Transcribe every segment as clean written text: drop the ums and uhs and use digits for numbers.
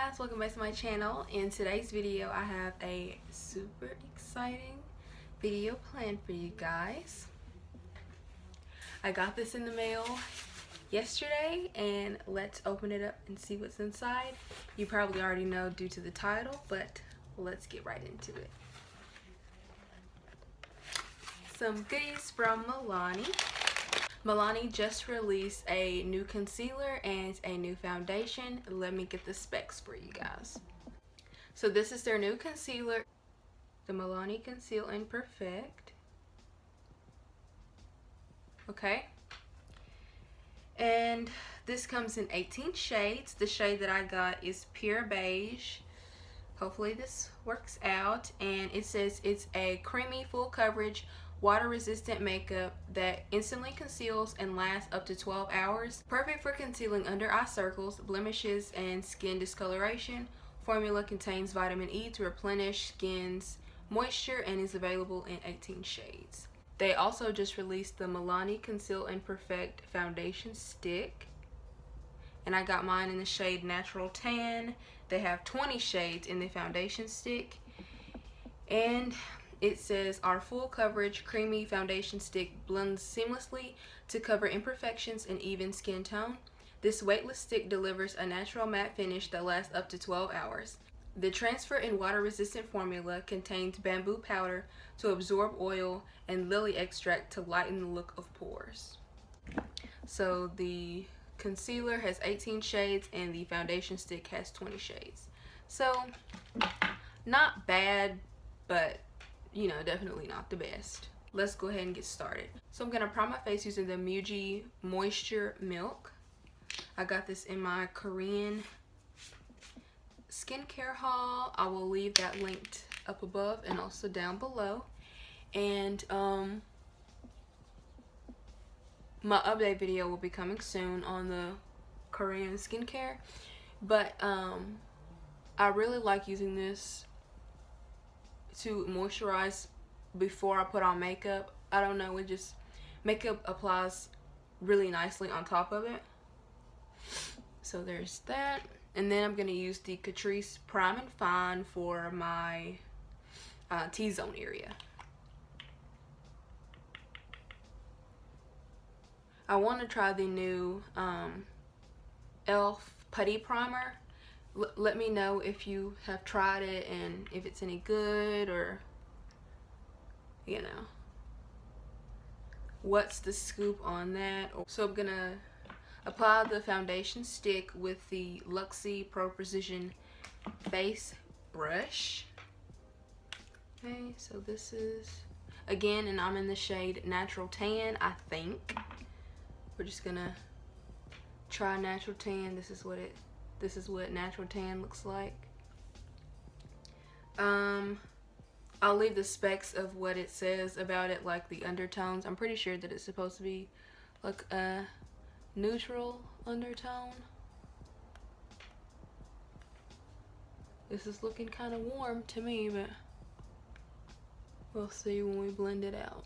guys, welcome back to my channel. In today's video I have a super exciting video planned for you guys. I got this in the mail yesterday and let's open it up and see what's inside. You probably already know due to the title, but let's get right into it. Some goodies from Milani. Milani just released a new concealer and a new foundation. Let me get the specs for you guys. So this is their new concealer, the Milani Conceal and Perfect. Okay. And this comes in 18 shades. The shade that I got is Pure Beige. Hopefully this works out. And it says it's a creamy, full coverage, water resistant makeup that instantly conceals and lasts up to 12 hours. Perfect for concealing under eye circles, blemishes, and skin discoloration. Formula contains vitamin E to replenish skin's moisture and is available in 18 shades. They also just released the Milani Conceal and Perfect foundation stick, and I got mine in the shade Natural Tan. They have 20 shades in the foundation stick, and it says our full coverage creamy foundation stick blends seamlessly to cover imperfections and even skin tone. This weightless stick delivers a natural matte finish that lasts up to 12 hours. The transfer and water resistant formula contains bamboo powder to absorb oil and lily extract to lighten the look of pores. So the concealer has 18 shades and the foundation stick has 20 shades. So not bad, but you know, definitely not the best. Let's go ahead and get started. So I'm gonna prime my face using the Muji Moisture Milk. I got this in my Korean skincare haul. I will leave that linked up above and also down below. And my update video will be coming soon on the Korean skincare. But I really like using this to moisturize before I put on makeup. I don't know, it just, makeup applies really nicely on top of it. So there's that. And then I'm going to use the Catrice Prime and Fine for my T-zone area. I want to try the new e.l.f. Putty Primer. Let me know if you have tried it and if it's any good, or you know, what's the scoop on that. So I'm gonna apply the foundation stick with the Luxie Pro Precision Face Brush. Okay, so this is, again, and I'm in the shade Natural Tan, I think. We're just gonna try Natural Tan. This is what Natural Tan looks like. I'll leave the specs of what it says about it, like the undertones. I'm pretty sure that it's supposed to be like a neutral undertone. This is looking kind of warm to me, but we'll see when we blend it out.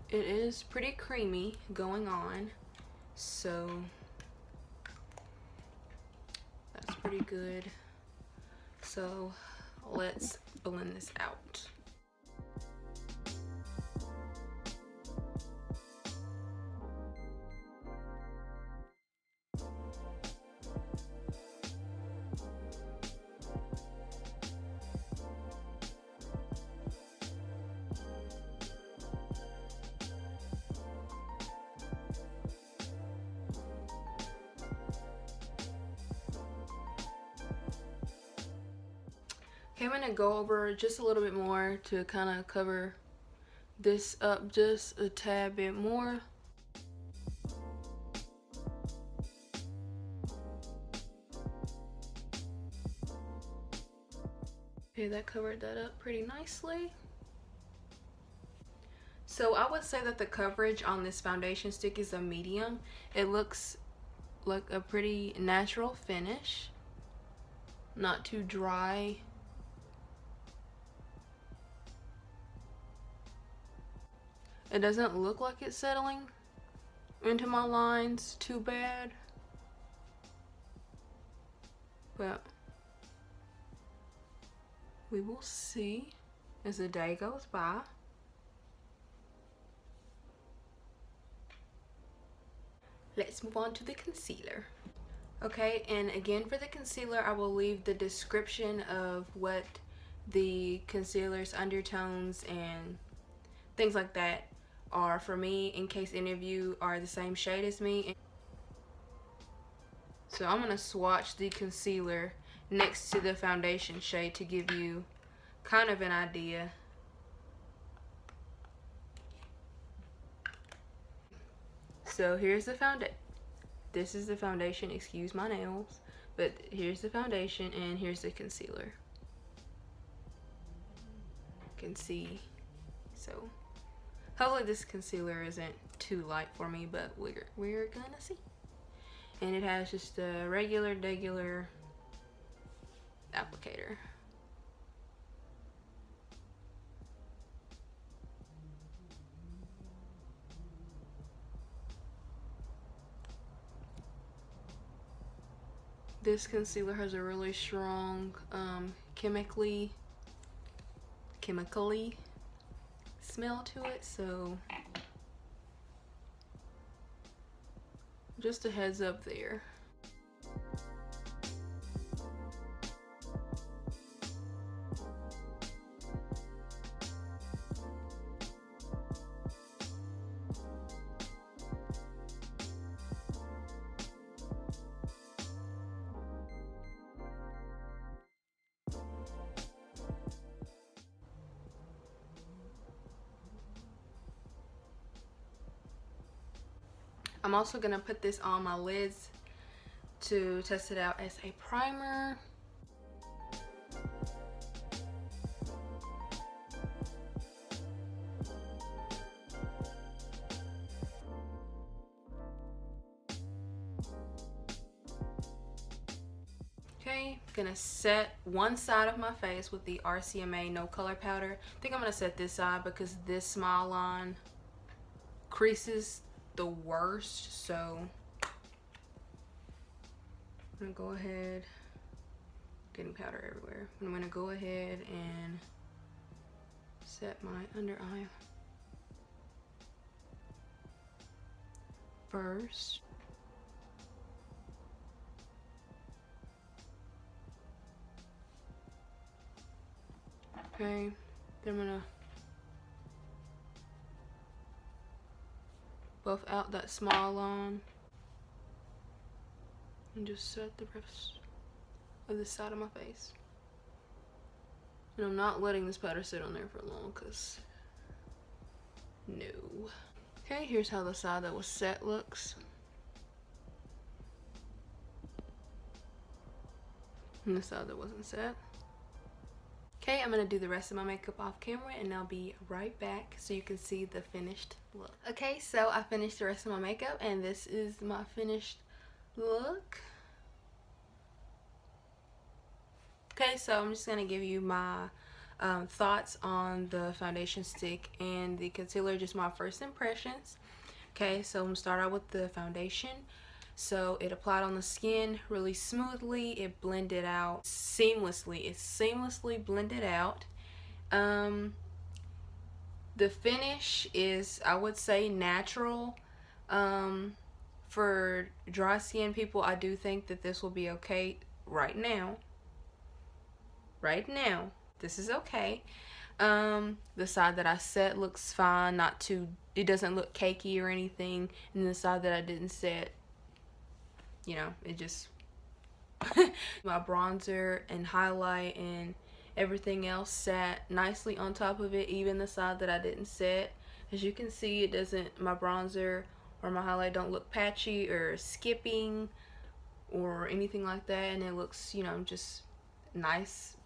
It is pretty creamy going on, so that's pretty good. So let's blend this out. Okay, I'm gonna go over just a little bit more to kind of cover this up just a tad bit more. Okay, that covered that up pretty nicely. So I would say that the coverage on this foundation stick is a medium. It looks like a pretty natural finish, not too dry. It doesn't look like it's settling into my lines too bad, but we will see as the day goes by. Let's move on to the concealer. Okay, and again for the concealer, I will leave the description of what the concealer's undertones and things like that are for me, in case any of you are the same shade as me. So I'm going to swatch the concealer next to the foundation shade to give you kind of an idea. So here's the foundation. This is the foundation, excuse my nails, but here's the foundation and here's the concealer. You can see. So hopefully this concealer isn't too light for me, but we're gonna see. And it has just a regular applicator. This concealer has a really strong chemically smell to it, so just a heads up there. I'm also gonna put this on my lids to test it out as a primer. Okay, gonna set one side of my face with the RCMA No Color Powder. I think I'm gonna set this side because this smile line creases the worst, so I'm gonna go ahead, getting powder everywhere. I'm gonna go ahead and set my under eye first. Okay, then I'm gonna buff out that small line and just set the rest of this side of my face. And I'm not letting this powder sit on there for long because no. Okay, here's how the side that was set looks. And the side that wasn't set. Okay, I'm gonna do the rest of my makeup off camera and I'll be right back so you can see the finished look. Okay, so I finished the rest of my makeup and this is my finished look. Okay, so I'm just gonna give you my thoughts on the foundation stick and the concealer, just my first impressions. Okay, so I'm gonna start out with the foundation. So it applied on the skin really smoothly. It blended out seamlessly. It seamlessly blended out. The finish is, I would say, natural. For dry skin people, I do think that this will be okay right now. Right now, this is okay. The side that I set looks fine. Not too, it doesn't look cakey or anything. And the side that I didn't set, you know, it just my bronzer and highlight and everything else sat nicely on top of it, even the side that I didn't set. As you can see, it doesn't, my bronzer or my highlight don't look patchy or skipping or anything like that, and it looks, you know, just nice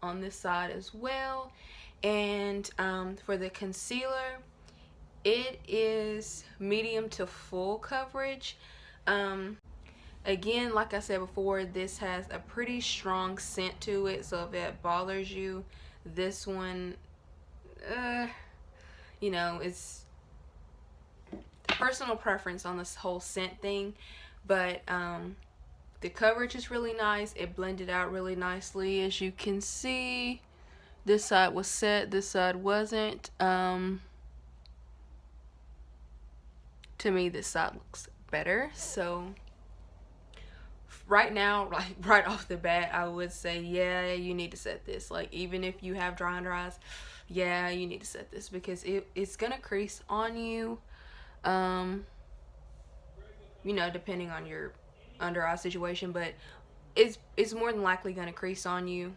on this side as well. And for the concealer, it is medium to full coverage. Again, like I said before, this has a pretty strong scent to it, so if it bothers you, this one, you know, it's personal preference on this whole scent thing, but the coverage is really nice. It blended out really nicely. As you can see, this side was set, this side wasn't. To me, this side looks better. So right now, like right off the bat, I would say, yeah, you need to set this. Like, even if you have dry under eyes, yeah, you need to set this, because it's gonna crease on you. You know, depending on your under eye situation, but it's more than likely gonna crease on you.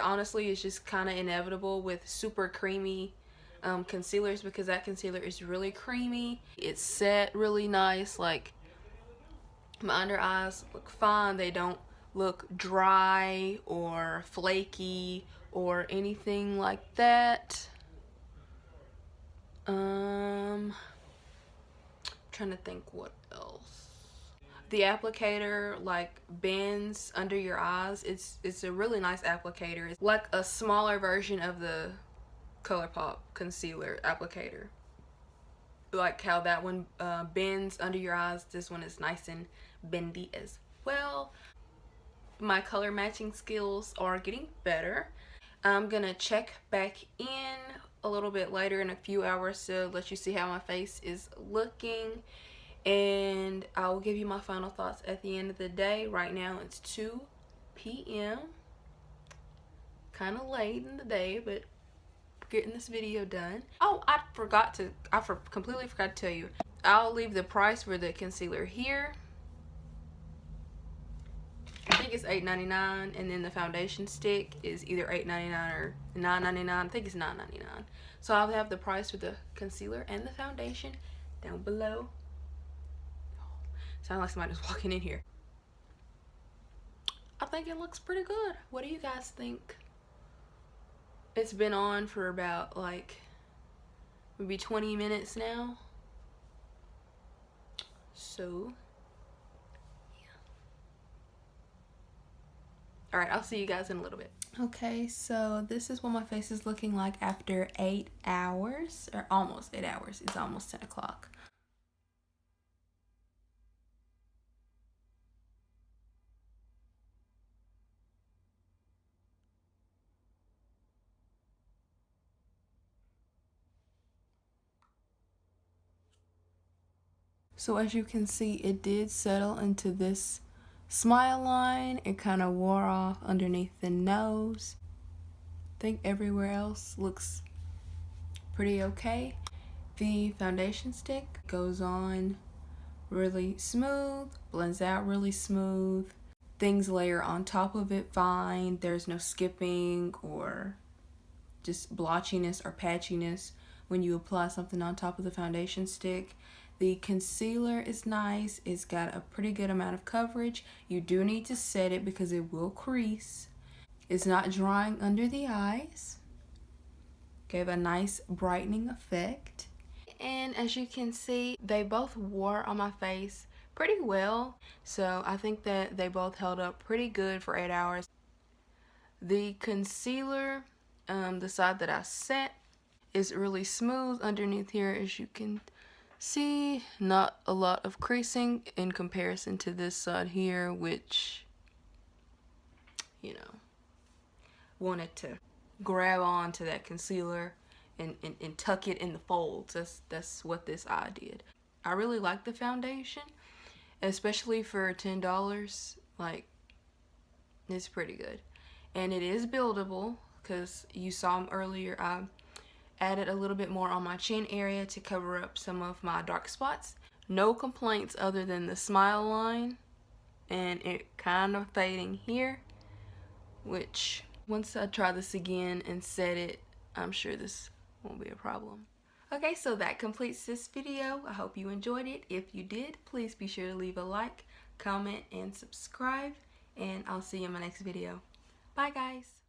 Honestly, it's just kind of inevitable with super creamy concealers, because that concealer is really creamy. It's set really nice. Like, my under eyes look fine. They don't look dry or flaky or anything like that. Trying to think what else. The applicator like bends under your eyes. It's a really nice applicator. It's like a smaller version of the ColourPop concealer applicator. Like how that one bends under your eyes, this one is nice and bendy as well. My color matching skills are getting better. I'm gonna check back in a little bit later in a few hours to let you see how my face is looking, and I will give you my final thoughts at the end of the day. Right now it's 2 p.m. kind of late in the day, but getting this video done. Oh, I completely forgot to tell you, I'll leave the price for the concealer here. I think it's $8.99, and then the foundation stick is either $8.99 or $9.99. I think it's $9.99. So I'll have the price for the concealer and the foundation down below. Sound like somebody's walking in here. I think it looks pretty good. What do you guys think? It's been on for about like maybe 20 minutes now. So alright, I'll see you guys in a little bit. Okay, so this is what my face is looking like after 8 hours, or almost 8 hours. It's almost 10 o'clock. So as you can see, it did settle into this smile line. It kind of wore off underneath the nose. I think everywhere else looks pretty okay. The foundation stick goes on really smooth, blends out really smooth. Things layer on top of it fine. There's no skipping or just blotchiness or patchiness when you apply something on top of the foundation stick. The concealer is nice. It's got a pretty good amount of coverage. You do need to set it because it will crease. It's not drying under the eyes. Gave a nice brightening effect. And as you can see, they both wore on my face pretty well. So I think that they both held up pretty good for 8 hours. The concealer, the side that I set, is really smooth underneath here, as you can see. Not a lot of creasing in comparison to this side here, which, you know, wanted to grab on to that concealer and tuck it in the folds. That's what this eye did. I really like the foundation, especially for $10. Like, it's pretty good. And it is buildable, because you saw them earlier. I added a little bit more on my chin area to cover up some of my dark spots. No complaints other than the smile line and it kind of fading here, which once I try this again and set it, I'm sure this won't be a problem. Okay, so that completes this video. I hope you enjoyed it. If you did, please be sure to leave a like, comment, and subscribe, and I'll see you in my next video. Bye, guys.